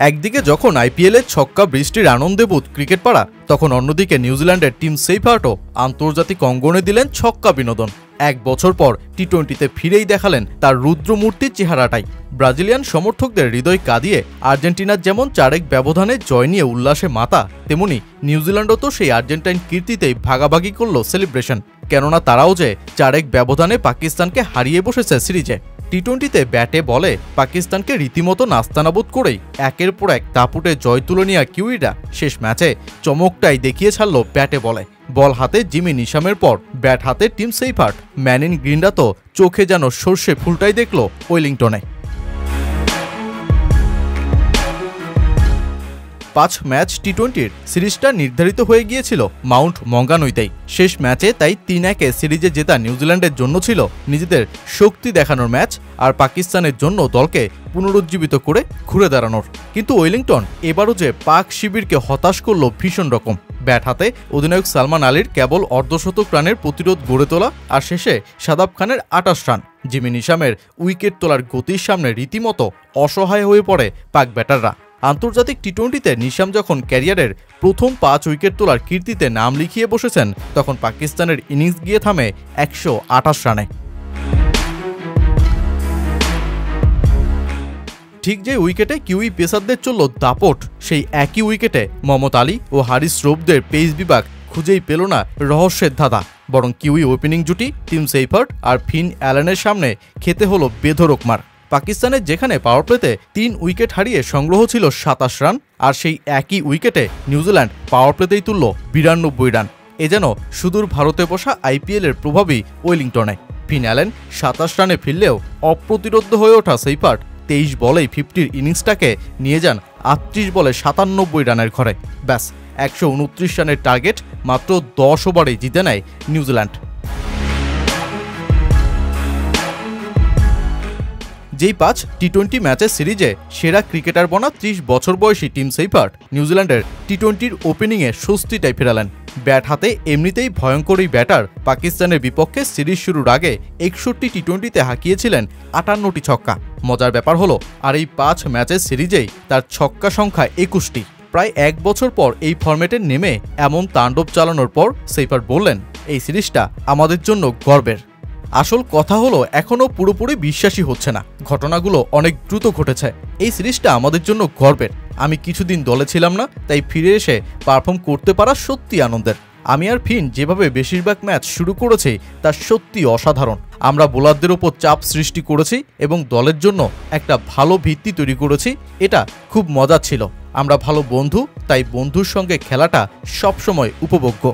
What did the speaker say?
একদিকে যখন আইপিএলে ছক্কা বৃষ্টির আনন্দে বুধ ক্রিকেট পাড়া, তখন অন্যদিকে নিউজিল্যান্ডের টিম সেইফার্টও আন্তর্জাতিক অঙ্গনে দিলেন ছক্কা বিনোদন। এক বছর পর টি-20তে ফিরেই দেখালেন তার রুদ্রমূর্তির চেহারাটাই। ব্রাজিলিয়ান সমর্থকদের হৃদয় কাঁদিয়ে আর্জেন্টিনার যেমন 4-1 ব্যবধানে জয় নিয়ে উল্লাসে মাতা, তেমনি নিউজিল্যান্ডও তো সেই আর্জেন্টাইন কীর্তিতেই ভাগাভাগি করল সেলিব্রেশন। কেননা তারাও যে 4-1 ব্যবধানে পাকিস্তানকে হারিয়ে বসেছে সিরিজে। টি-20তে ব্যাটে বলে পাকিস্তানকে রীতিমতো নাস্তানাবুদ করেই একের পর এক দাপুটে জয় তুলে নেওয়া কিউইরা শেষ ম্যাচে চমকটাই দেখিয়ে ছাড়ল ব্যাটে বলে। বল হাতে জিমি নিশামের পর ব্যাট হাতে টিম সেইফার্ট। ম্যান ইন গ্রিনরা তো চোখে যেন সর্ষে ফুলটাই দেখল ওয়েলিংটনে। 5 ম্যাচ টি-20র সিরিজটা নির্ধারিত হয়ে গিয়েছিল মাউন্ট মঙ্গানুইতেই। শেষ ম্যাচে তাই 3-1 সিরিজে জেতা নিউজিল্যান্ডের জন্য ছিল নিজেদের শক্তি দেখানোর ম্যাচ, আর পাকিস্তানের জন্য দলকে পুনরুজ্জীবিত করে ঘুরে দাঁড়ানোর। কিন্তু ওয়েলিংটন এবারও যে পাক শিবিরকে হতাশ করল ভীষণ রকম। ব্যাট হাতে অধিনায়ক সালমান আলীর কেবল অর্ধশতক রানের প্রতিরোধ গড়ে তোলা, আর শেষে শাদাব খানের 28 রান। জিমি নিশামের উইকেট তোলার গতির সামনে রীতিমতো অসহায় হয়ে পড়ে পাক ব্যাটাররা। আন্তর্জাতিক টি-20তে নিশাম যখন ক্যারিয়ারের প্রথম 5 উইকেট তোলার কীর্তিতে নাম লিখিয়ে বসেছেন, তখন পাকিস্তানের ইনিংস গিয়ে থামে 128 রানে। ঠিক যে উইকেটে কিউই পেসারদের চলল দাপট, সেই একই উইকেটে মোহাম্মদ আলী ও হারিস রৌফদের পেস বিভাগ খুঁজেই পেল না রহস্যের ধাঁধা, বরং কিউই ওপেনিং জুটি টিম সেইফার্ট আর ফিন অ্যালেনের সামনে খেতে হলো বেধড়ক মার। পাকিস্তানের যেখানে পাওয়ার প্লেতে 3 উইকেট হারিয়ে সংগ্রহ ছিল 27 রান, আর সেই একই উইকেটে নিউজিল্যান্ড পাওয়ার প্লেতেই তুলল 92 রান। এ যেন সুদূর ভারতে বসা আইপিএলের প্রভাবই ওয়েলিংটনে। ফিন অ্যালেন 27 রানে ফিরলেও অপ্রতিরোধ্য হয়ে ওঠা সেইফার্ট 23 বলেই 50-র ইনিংসটাকে নিয়ে যান 38 বলে 97 রানের ঘরে। ব্যাস 129 রানের টার্গেট মাত্র 10 ওভারেই জিতে নেয় নিউজিল্যান্ড। যেই 5 টি-20 ম্যাচের সিরিজে সেরা ক্রিকেটার বনা 30 বছর বয়সী টিম সেইফার্ট নিউজিল্যান্ডের টি-20র ওপেনিংয়ে স্বস্তিটাই ফেরালেন। ব্যাট হাতে এমনিতেই ভয়ঙ্করই ব্যাটার পাকিস্তানের বিপক্ষে সিরিজ শুরুর আগে 61 টি-20তে হাঁকিয়েছিলেন 58টি ছক্কা। মজার ব্যাপার হলো, আর এই 5 ম্যাচের সিরিজেই তার ছক্কা সংখ্যা 21টি। প্রায় 1 বছর পর এই ফরম্যাটে নেমে এমন তাণ্ডব চালানোর পর সেইফার্ট বললেন, এই সিরিজটা আমাদের জন্য গর্বের। আসল কথা হলো, এখনও পুরোপুরি বিশ্বাসই হচ্ছে না, ঘটনাগুলো অনেক দ্রুত ঘটেছে। এই সিরিজটা আমাদের জন্য গর্বের। আমি কিছুদিন দলে ছিলাম না, তাই ফিরে এসে পারফর্ম করতে পারা সত্যি আনন্দের। আমি আর ফিন যেভাবে বেশিরভাগ ম্যাচ শুরু করেছি তা সত্যি অসাধারণ। আমরা বোলারদের ওপর চাপ সৃষ্টি করেছি এবং দলের জন্য একটা ভালো ভিত্তি তৈরি করেছি। এটা খুব মজার ছিল। আমরা ভালো বন্ধু, তাই বন্ধুর সঙ্গে খেলাটা সবসময় উপভোগ্য।